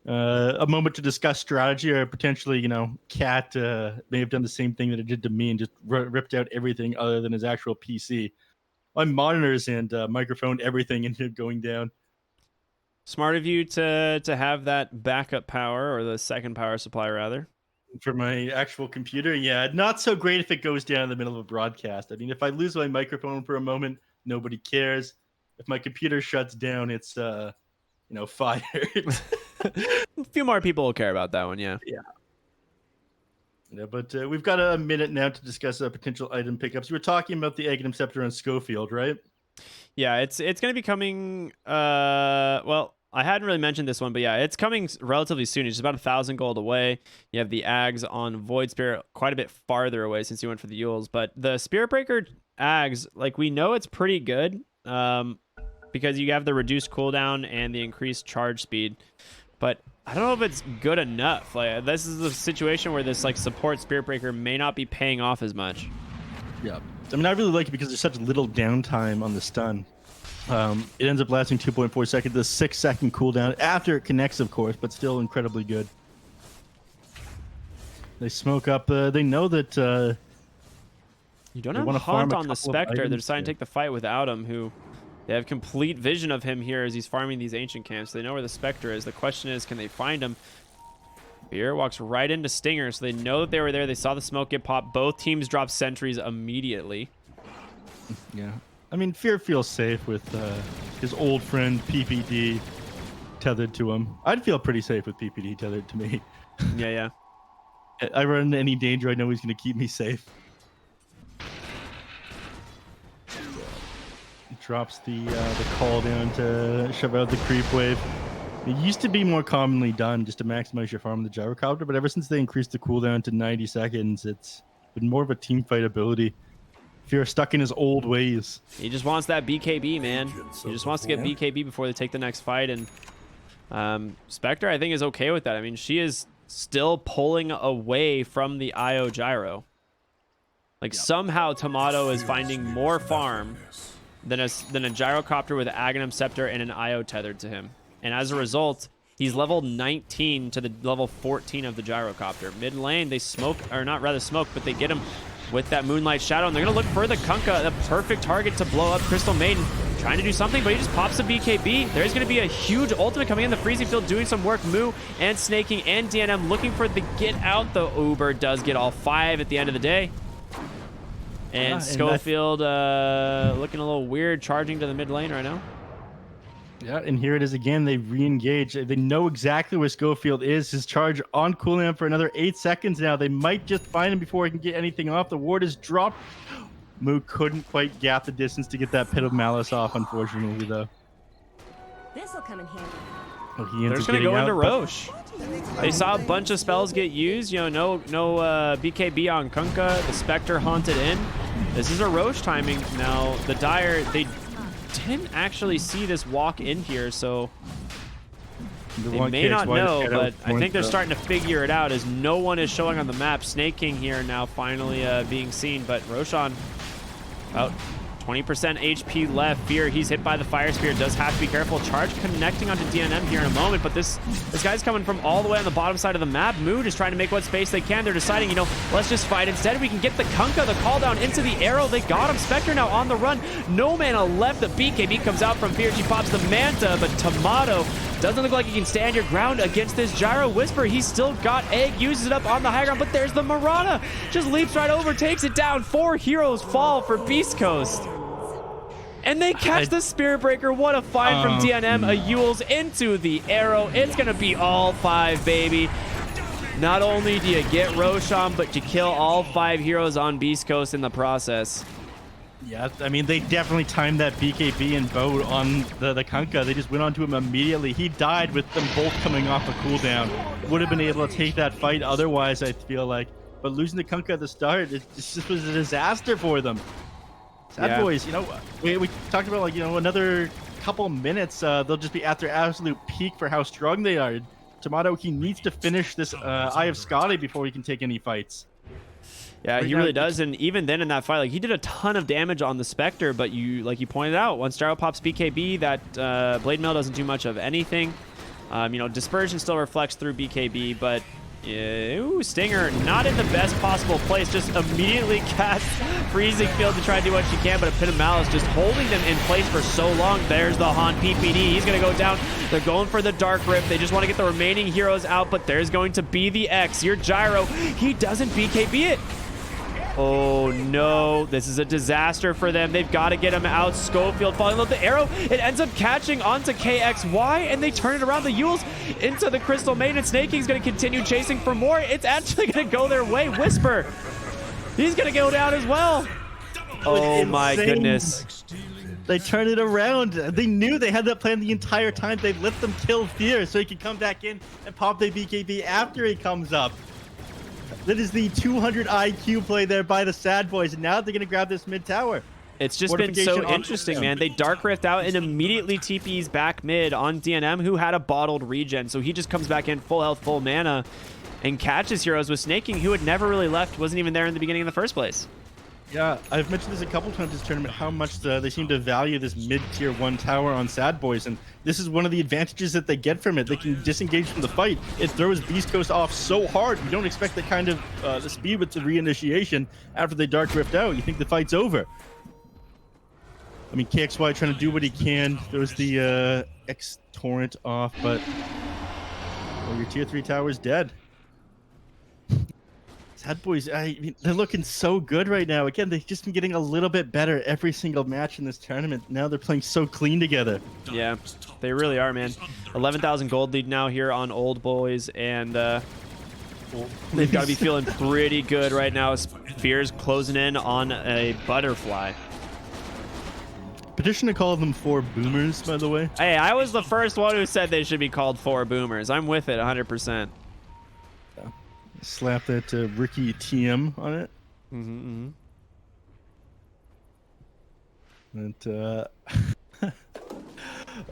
A moment to discuss strategy, or potentially, you know, Cat may have done the same thing that it did to me and just ripped out everything other than his actual PC. On monitors and microphone, everything ended up going down. Smart of you to have that backup power, or the second power supply rather. For my actual computer, yeah, not so great if it goes down in the middle of a broadcast. I mean, if I lose my microphone for a moment, nobody cares. If my computer shuts down, it's fired. A few more people will care about that one, yeah. Yeah, but we've got a minute now to discuss potential item pickups. You were talking about the Aghanim Scepter and Schofield, right? Yeah, it's going to be coming. Well, I hadn't really mentioned this one, but yeah, it's coming relatively soon. It's just about 1,000 gold away. You have the Ags on Void Spirit quite a bit farther away since you went for the Yules. But the Spirit Breaker Ags, like, we know it's pretty good because you have the reduced cooldown and the increased charge speed. But I don't know if it's good enough. Like, this is a situation where this like support Spirit Breaker may not be paying off as much. Yeah. I mean, I really like it because there's such little downtime on the stun. It ends up lasting 2.4 seconds, the 6-second cooldown after it connects, of course, but still incredibly good. They smoke up. They know that you don't have a Haunt on the Spectre. They're deciding to take the fight without him, who they have complete vision of him here as he's farming these ancient camps. They know where the Spectre is. The question is, can they find him? Beer walks right into Stinger, so they know that they were there. They saw the smoke get popped. Both teams drop sentries immediately. Yeah. I mean, Fear feels safe with his old friend PPD tethered to him. I'd feel pretty safe with PPD tethered to me. Yeah. I run into any danger, I know he's going to keep me safe. Drops the call down to shove out the creep wave. It used to be more commonly done just to maximize your farm with the gyrocopter, but ever since they increased the cooldown to 90 seconds, it's been more of a team fight ability. Fear stuck in his old ways. He just wants that BKB, man. He just wants to get BKB before they take the next fight. And Spectre, I think, is okay with that. I mean, she is still pulling away from the IO gyro. Like, somehow Tomato is finding more farm than a gyrocopter with Aghanim Scepter and an IO tethered to him. And as a result, he's level 19 to the level 14 of the gyrocopter. Mid lane, they smoke, or not rather smoke, but they get him with that Moonlight Shadow, and they're going to look for the Kunkka, the perfect target to blow up Crystal Maiden. Trying to do something, but he just pops a BKB. There's going to be a huge ultimate coming in. The Freezing Field doing some work. Moo and Snaking and DNM looking for the get out. The Uber does get all 5 at the end of the day. And Schofield looking a little weird, charging to the mid lane right now. Yeah, and here it is again. They re-engage. They know exactly where Schofield is. His charge on cooldown for another 8 seconds now. They might just find him before he can get anything off. The ward is dropped. Moo couldn't quite gap the distance to get that Pit of Malice off, unfortunately, though. This'll come in handy. Well, They're just going to go into Roche. They saw a bunch of spells get used. You know, no BKB on Kunkka. The Spectre haunted in. This is a Roche timing. Now, the Dire, they didn't actually see this walk in here, so they may not know, but I think they're starting to figure it out as no one is showing on the map. Snake King here now finally being seen, but Roshan out. 20% HP left. Fear, he's hit by the Fire Spear. Does have to be careful. Charge connecting onto DNM here in a moment, but this guy's coming from all the way on the bottom side of the map. Mood is trying to make what space they can. They're deciding, you know, let's just fight. Instead, we can get the Kunkka, the call down into the arrow. They got him. Spectre now on the run. No mana left. The BKB comes out from Fear. She pops the Manta, but Tomato doesn't look like he can stand your ground against this Gyro Whisper. He's still got Egg, uses it up on the high ground, but there's the Mirana. Just leaps right over, takes it down. 4 heroes fall for Beast Coast. And they catch the Spirit Breaker. What a find from DNM. A Yules into the arrow. It's going to be all 5, baby. Not only do you get Roshan, but you kill all 5 heroes on Beast Coast in the process. Yeah, I mean, they definitely timed that BKB and bow on the Kunkka. They just went onto him immediately. He died with them both coming off a cooldown. Would have been able to take that fight otherwise, I feel like. But losing the Kunkka at the start, it just was a disaster for them. Sadboys, you know, we talked about, like, you know, another couple minutes, they'll just be at their absolute peak for how strong they are. Tomato, he needs to finish this Eye of Scotty before he can take any fights. Yeah, Right he now, really does, and even then in that fight, like, he did a ton of damage on the Spectre, but like you pointed out, once Gyro pops BKB, that Blade Mail doesn't do much of anything. You know, Dispersion still reflects through BKB, but ooh, Stinger not in the best possible place, just immediately casts Freezing Field to try and do what she can, but a Pit of Malice just holding them in place for so long. There's the Haunt PPD. He's going to go down. They're going for the Dark Rift. They just want to get the remaining heroes out, but there's going to be the X. Your Gyro, he doesn't BKB it. Oh no, this is a disaster for them. They've got to get him out. Schofield falling with the arrow. It ends up catching onto KXY, and they turn it around. The Yules into the Crystal Maiden. Snake King's going to continue chasing for more. It's actually going to go their way. Whisper, he's going to go down as well. Oh my goodness. They turned it around. They knew they had that plan the entire time. They let them kill Fear so he could come back in and pop the BKB after he comes up. That is the 200 IQ play there by the Sadboys, and now they're going to grab this mid tower. It's just been so interesting, man. They Dark Rift out and immediately TP's back mid on DNM, who had a bottled regen. So he just comes back in full health, full mana, and catches heroes with Snake King, who had never really left, wasn't even there in the beginning in the first place. Yeah, I've mentioned this a couple times this tournament, how much they seem to value this mid-tier 1 tower on Sadboys, and this is one of the advantages that they get from it. They can disengage from the fight. It throws Beast Coast off so hard, you don't expect the kind of the speed with the reinitiation after they Dark Rift out. You think the fight's over. I mean, KXY trying to do what he can. Throws the X-Torrent off, but your tier 3 tower's dead. Sadboys, I mean, they're looking so good right now. Again, they've just been getting a little bit better every single match in this tournament. Now they're playing so clean together. Yeah, they really are, man. 11,000 gold lead now here on Old Boys, and they've got to be feeling pretty good right now. Fear's closing in on a Butterfly. Petition to call them 4 boomers, by the way. Hey, I was the first one who said they should be called 4 boomers. I'm with it 100%. Slap that Ricky TM on it.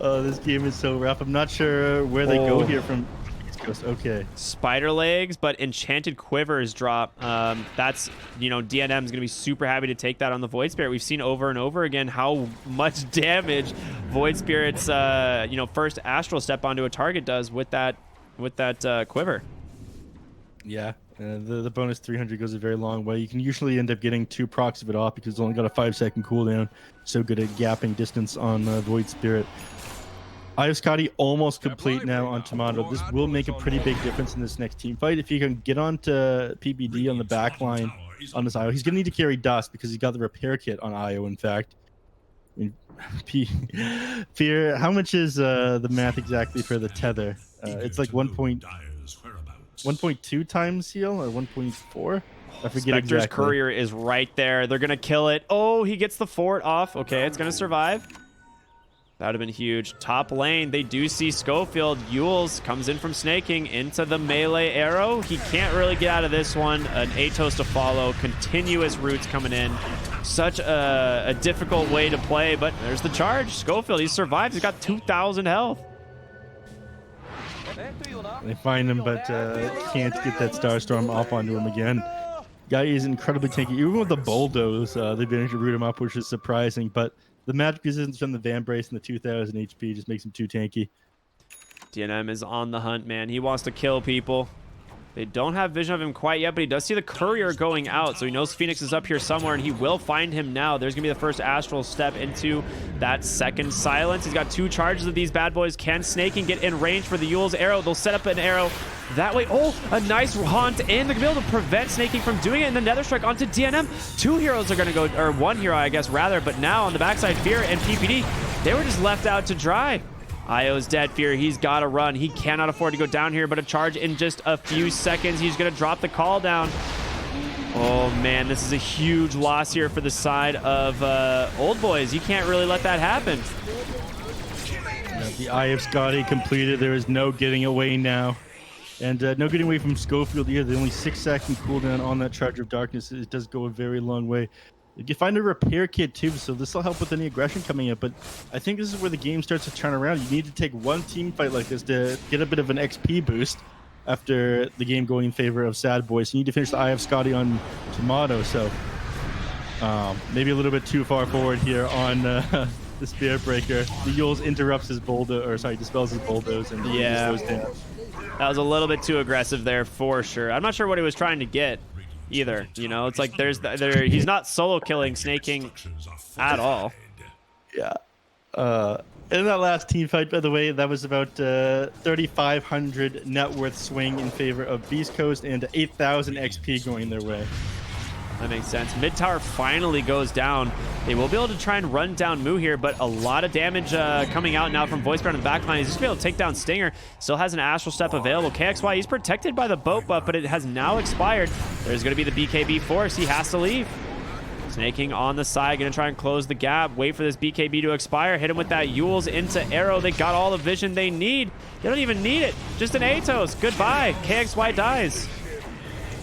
Oh, this game is so rough. I'm not sure where they go here from East Coast. Okay. Spider Legs, but Enchanted Quivers drop. That's, you know, DNM's going to be super happy to take that on the Void Spirit. We've seen over and over again how much damage Void Spirit's, you know, first Astral Step onto a target does with that Quiver. Yeah, the bonus 300 goes a very long way. You can usually end up getting 2 procs of it off because it's only got a 5-second cooldown. So good at gapping distance on Void Spirit. Eye of Scotty almost complete now on Tomato. This will make a pretty big difference in this next team fight. If you can get onto PBD on the back line on this IO, he's going to need to carry Dust because he's got the repair kit on IO, in fact. I mean, Fear, how much is the math exactly for the tether? It's like 1.2 times heal or 1.4. I forget Spectre's exactly. Courier is right there. They're gonna kill it. Oh, he gets the fort off. Okay, it's gonna survive. That would have been huge. Top lane, they do see Schofield. Yules comes in from Snaking into the melee arrow. He can't really get out of this one. An Atos to follow. Continuous roots coming in. Such a difficult way to play, but there's the charge. Schofield, he survived. He's got 2,000 health. They find him, but can't get that Starstorm off onto him again. Guy is incredibly tanky. Even with the bulldoze, they've managed to root him up, which is surprising. But the magic resistance from the Van Brace and the 2,000 HP just makes him too tanky. DNM is on the hunt, man. He wants to kill people. They don't have vision of him quite yet, but he does see the courier going out, so he knows Phoenix is up here somewhere, and he will find him now. There's going to be the first astral step into that second silence. He's got 2 charges of these bad boys. Can Snaking get in range for the Yule's arrow? They'll set up an arrow that way. Oh, a nice haunt in. They're going to be able to prevent Snaking from doing it, and the Nether Strike onto DNM. 2 heroes are going to go, or 1 hero, I guess, rather, but now on the backside, Fear and PPD, they were just left out to dry. Io's dead. Fear, he's got to run. He cannot afford to go down here, but a charge in just a few seconds. He's going to drop the call down. Oh, man, this is a huge loss here for the side of Old Boys. You can't really let that happen. The Eye of Scotty completed. There is no getting away now. And no getting away from Schofield either. The only 6-second cooldown on that Charge of Darkness. It does go a very long way. You can find a repair kit too, so this will help with any aggression coming up. But I think this is where the game starts to turn around. You need to take one team fight like this to get a bit of an XP boost after the game going in favor of Sadboys. You need to finish the Eye of Scotty on Tomato, so maybe a little bit too far forward here on the Spear Breaker. The Yules interrupts his bulldoze, or sorry, dispels his bulldoze, and yeah, goes down. That was a little bit too aggressive there for sure. I'm not sure what he was trying to get either, you know. It's like he's not solo killing Snaking at all. Yeah. In that last team fight, by the way, that was about 3,500 net worth swing in favor of Beast Coast and 8,000 XP going their way. That makes sense. Mid tower finally goes down. They will be able to try and run down Moo here, but a lot of damage coming out now from Voice Brown in the backline. He's just going to be able to take down Stinger. Still has an Astral Step available. KXY, he's protected by the boat buff, but it has now expired. There's going to be the BKB force. He has to leave. Snaking on the side, going to try and close the gap. Wait for this BKB to expire. Hit him with that Yules into arrow. They got all the vision they need. They don't even need it. Just an Atos. Goodbye. KXY dies.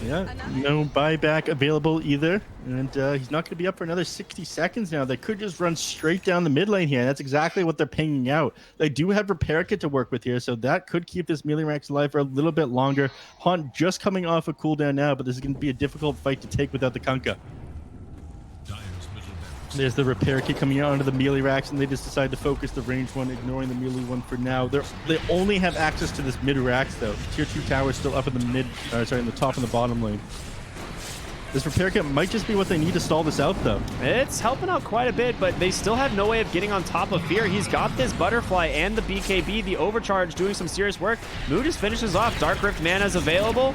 Yeah, no buyback available either. And he's not going to be up for another 60 seconds now. They could just run straight down the mid lane here. And that's exactly what they're pinging out. They do have Repair Kit to work with here, so that could keep this melee ranks alive for a little bit longer. Haunt just coming off a cooldown now, but this is going to be a difficult fight to take without the Kunkka. There's the Repair Kit coming out onto the melee racks, and they just decide to focus the range one, ignoring the melee one for now. They only have access to this mid racks though. Tier 2 tower is still up in the mid, in the top and the bottom lane. This Repair Kit might just be what they need to stall this out though. It's helping out quite a bit, but they still have no way of getting on top of Fear. He's got this Butterfly and the BKB, the Overcharge, doing some serious work. Moo just finishes off. Dark Rift Mana's available.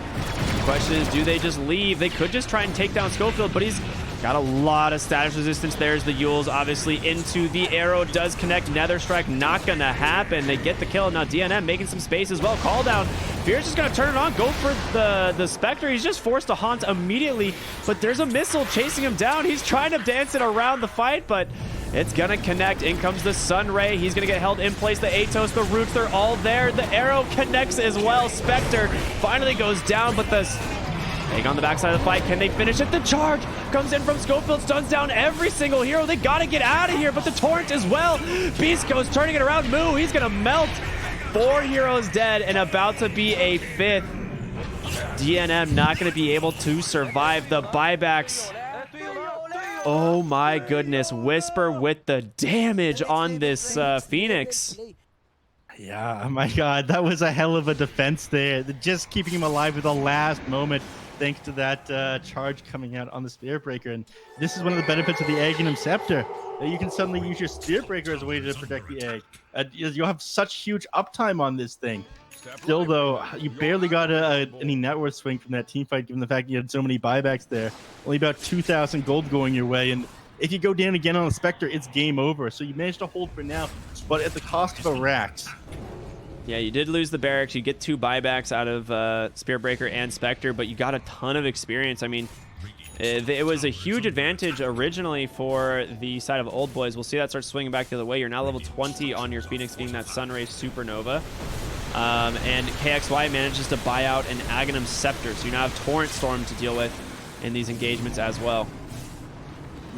The question is, do they just leave? They could just try and take down Schofield, but he's got a lot of status resistance. There's the Yules, obviously, into the arrow. Does connect. Nether Strike, not going to happen. They get the kill. Now DNM making some space as well. Call down. Fear's just going to turn it on. Go for the Spectre. He's just forced to haunt immediately, but there's a missile chasing him down. He's trying to dance it around the fight, but it's going to connect. In comes the Sun Ray. He's going to get held in place. The Atos, the roots, they're all there. The arrow connects as well. Spectre finally goes down, but the Egg on the backside of the fight. Can they finish it? The charge comes in from Schofield, stuns down every single hero. They got to get out of here, but the torrent as well. Beast Coast turning it around. Moo, he's going to melt. 4 heroes dead and about to be a 5th. DNM not going to be able to survive the buybacks. Oh my goodness. Whisper with the damage on this Phoenix. Yeah, oh my God, that was a hell of a defense there. Just keeping him alive with the last moment, thanks to that charge coming out on the Spear Breaker. And this is one of the benefits of the Aghanim Scepter. You can suddenly use your Spear Breaker as a way to protect the egg. You'll have such huge uptime on this thing. Still, though, you barely got any net worth swing from that team fight, given the fact you had so many buybacks there. Only about 2,000 gold going your way. And if you go down again on the Spectre, it's game over. So you managed to hold for now, but at the cost of a Rax. Yeah, you did lose the barracks. You get 2 buybacks out of Spearbreaker and Spectre, but you got a ton of experience. I mean, it was a huge advantage originally for the side of Old Boys. We'll see that start swinging back the other way. You're now level 20 on your Phoenix, being that Sunray Supernova. And KXY manages to buy out an Aghanim Scepter, so you now have Torrent Storm to deal with in these engagements as well.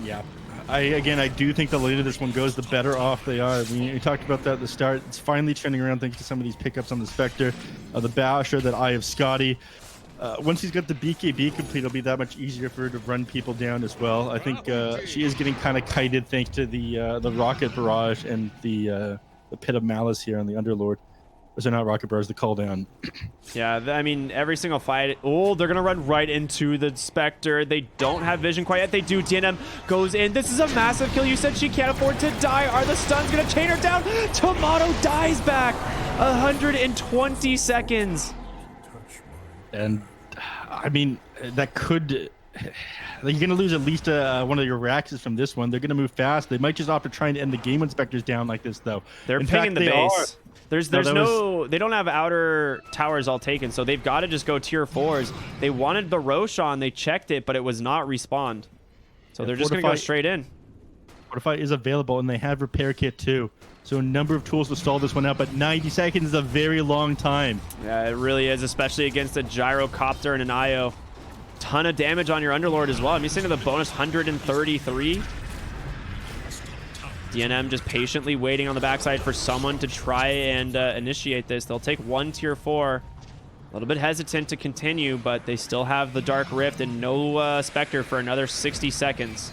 Yeah. I do think the later this one goes, the better off they are. We talked about that at the start. It's finally trending around thanks to some of these pickups on the Spectre, the Basher, that Eye of Scotty. Once he's got the BKB complete, it'll be that much easier for her to run people down as well. I think she is getting kind of kited thanks to the Rocket Barrage and the Pit of Malice here on the Underlord. Or is it not Rocket Barrage, the call down? Yeah, I mean, every single fight. Oh, they're going to run right into the Spectre. They don't have vision quite yet. They do. DNM goes in. This is a massive kill. You said she can't afford to die. Are the stuns going to chain her down? Tomato dies back. 120 seconds. And I mean, that could. You're going to lose at least one of your Raxes from this one. They're going to move fast. They might just opt to try and end the game when Spectre's down like this, though. They're pinging the base. They don't have outer towers all taken, so they've got to just go tier 4s. They wanted the Roshan, they checked it, but it was not respawned. So they're just going to go straight in. Fortify is available, and they have Repair Kit too. So a number of tools to stall this one out, but 90 seconds is a very long time. Yeah, it really is, especially against a Gyrocopter and an IO. Ton of damage on your Underlord as well. I'm using to the bonus 133. DNM just patiently waiting on the backside for someone to try and initiate this. They'll take one tier 4. A little bit hesitant to continue, but they still have the Dark Rift and no Spectre for another 60 seconds.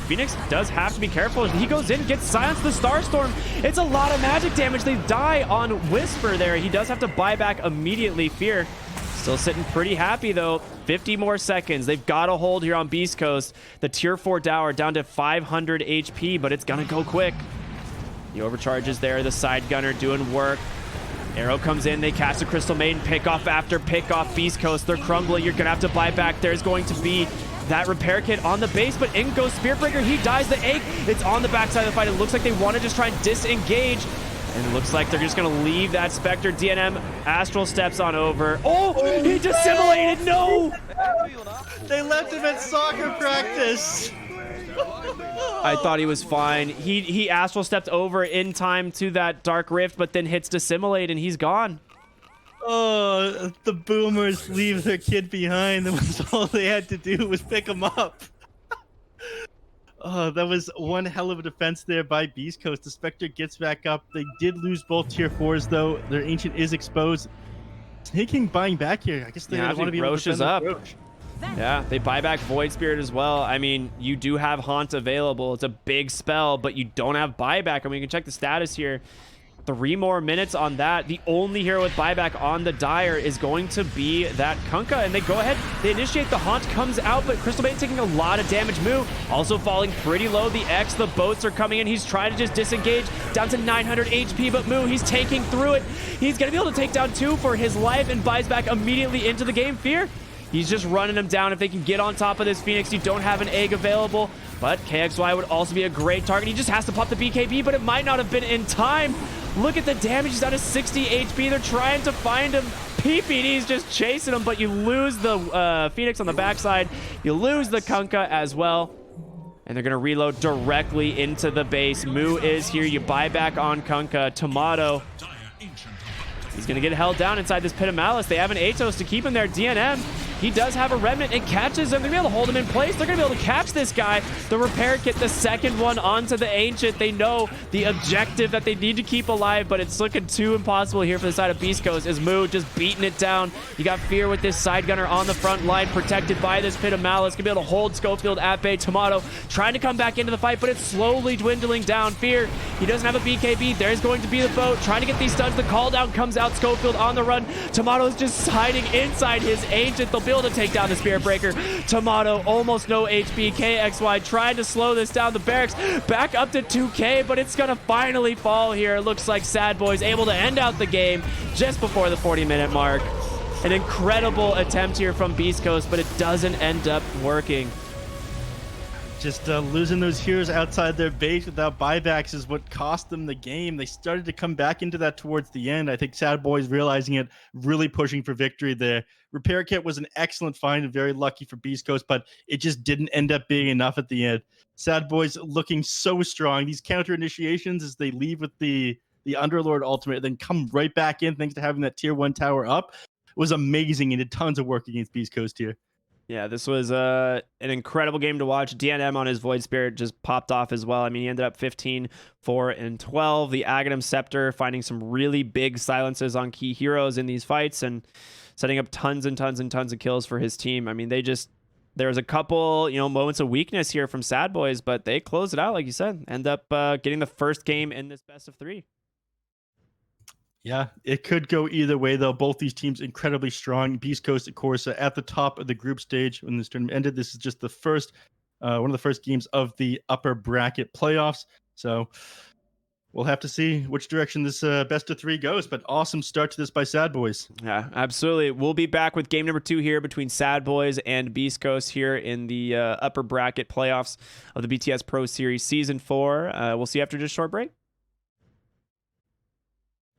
Phoenix does have to be careful. He goes in, gets silenced the Starstorm. It's a lot of magic damage. They die on Whisper there. He does have to buy back immediately. Fear still sitting pretty happy though. 50 more seconds. They've got a hold here on Beast Coast. The tier 4 Dower down to 500 HP, but it's gonna go quick. The overcharges there. The side gunner doing work. Arrow comes in. They cast a Crystal Maiden. Pick off after pick off. Beast Coast. They're crumbling. You're gonna have to buy back. There's going to be that repair kit on the base, but in goes Spearbreaker. He dies. The egg. It's on the backside of the fight. It looks like they want to just try and disengage. And it looks like they're just going to leave that Spectre. DNM Astral steps on over. Oh, he dissimulated. No. They left him at soccer practice. I thought he was fine. He Astral stepped over in time to that Dark Rift, but then hits dissimulate and he's gone. Oh, the boomers leave their kid behind. That was all they had to do was pick him up. Oh, that was one hell of a defense there by Beast Coast. The Spectre gets back up. They did lose both tier 4s, though. Their Ancient is exposed. Snake King buying back here. I guess they want to be able to defend up. Roche. Yeah, they buy back Void Spirit as well. I mean, you do have Haunt available. It's a big spell, but you don't have buyback. I mean, you can check the status here. 3 more minutes on that. The only hero with buyback on the Dire is going to be that Kunkka, and they go ahead. They initiate. The Haunt comes out, but Crystal Bait taking a lot of damage. Moo also falling pretty low. The X, the boats are coming in. He's trying to just disengage down to 900 HP, but Moo, he's taking through it. He's going to be able to take down 2 for his life and buys back immediately into the game. Fear, he's just running him down. If they can get on top of this Phoenix, you don't have an egg available, but KXY would also be a great target. He just has to pop the BKB, but it might not have been in time. Look at the damage. He's down to 60 HP. They're trying to find him. PPD's just chasing him, but you lose the Phoenix on the backside. You lose the Kunkka as well. And they're going to reload directly into the base. Moo is here. You buy back on Kunkka. Tomato. He's going to get held down inside this Pit of Malice. They have an Atos to keep him there. DNM, he does have a Remnant. It catches him. They're going to be able to hold him in place. They're going to be able to catch this guy. The repair kit, the second one onto the Ancient. They know the objective that they need to keep alive, but it's looking too impossible here for the side of Beast Coast as Moo just beating it down. You got Fear with this side gunner on the front line, protected by this Pit of Malice. Going to be able to hold Schofield at bay. Tomato trying to come back into the fight, but it's slowly dwindling down. Fear, he doesn't have a BKB. There's going to be the boat. Trying to get these stuns. The call down comes out. Schofield on the run. Tomato's just hiding inside his Ancient. They'll be able to take down the Spirit Breaker. Tomato almost no HP. KXY trying to slow this down. The barracks back up to 2K, but it's gonna finally fall here. It looks like Sadboys able to end out the game just before the 40-minute mark. An incredible attempt here from Beast Coast, but it doesn't end up working. Just losing those heroes outside their base without buybacks is what cost them the game. They started to come back into that towards the end. I think Sadboys realizing it, really pushing for victory there. Repair Kit was an excellent find and very lucky for Beast Coast, but it just didn't end up being enough at the end. Sadboys looking so strong. These counter initiations as they leave with the Underlord ultimate, then come right back in thanks to having that tier 1 tower up was amazing and did tons of work against Beast Coast here. Yeah, this was an incredible game to watch. DNM on his Void Spirit just popped off as well. I mean, he ended up 15, 4, and 12. The Aghanim Scepter finding some really big silences on key heroes in these fights and setting up tons and tons and tons of kills for his team. I mean, there was a couple, moments of weakness here from Sadboys, but they closed it out, like you said. End up getting the first game in this best of 3. Yeah, it could go either way, though. Both these teams incredibly strong. Beast Coast, of course, at the top of the group stage when this tournament ended. This is just the first, one of the first games of the upper bracket playoffs. So we'll have to see which direction this best of 3 goes. But awesome start to this by Sadboys. Yeah, absolutely. We'll be back with game number 2 here between Sadboys and Beast Coast here in the upper bracket playoffs of the BTS Pro Series Season 4. We'll see you after just a short break.